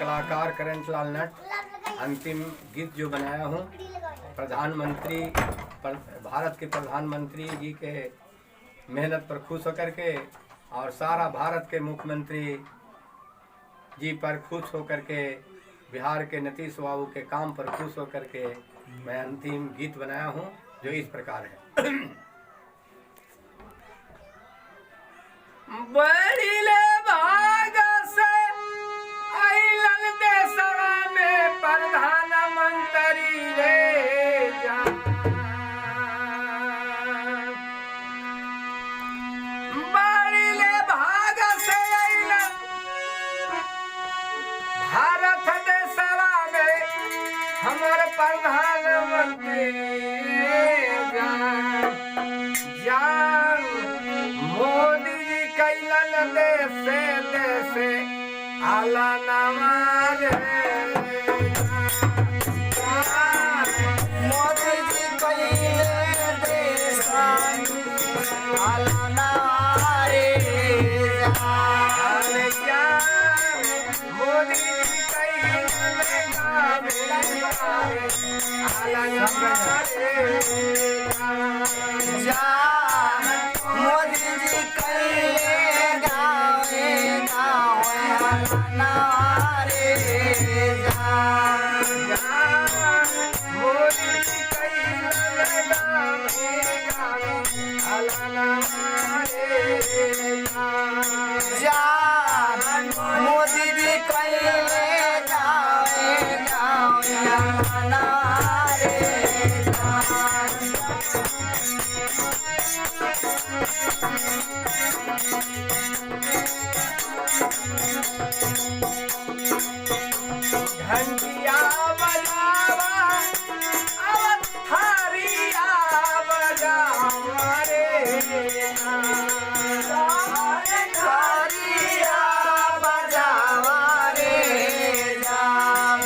कलाकार करंट लाल नट अंतिम गीत जो बनाया हूँ प्रधानमंत्री भारत के प्रधानमंत्री जी के मेहनत पर खुश होकर के और सारा भारत के मुख्यमंत्री जी पर खुश होकर के बिहार के नीतीश बाबू के काम पर खुश होकर के मैं अंतिम गीत बनाया हूँ जो इस प्रकार है। बड़ी ले भाग से अइलन देशवा में प्रधानमंत्री रे जान। बड़ी ले भाग से अइलन भारत देशवा में हमर प्रधानमंत्री जान। मोदी जी कैलन देशे देशे आला नवाज मोदी जी कैले देश आला नवारे मोदी जी कैलन आला नवाज जान। मोदी जी कैले गावे गावे आला नवारे जान। मोदी जी कैलन आला नवाज जान। मोदी जी कैले गावे गावे आला नवारे जान। घंटिया बजावा अब थारिया बजावा रे थारिया बजावा रे जान।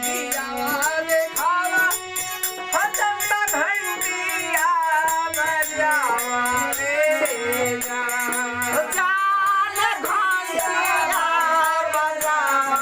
दियावा देखावा फटंदा घंटिया बजावा रे जान घंटिया बजावा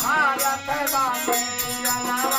भारत बाबू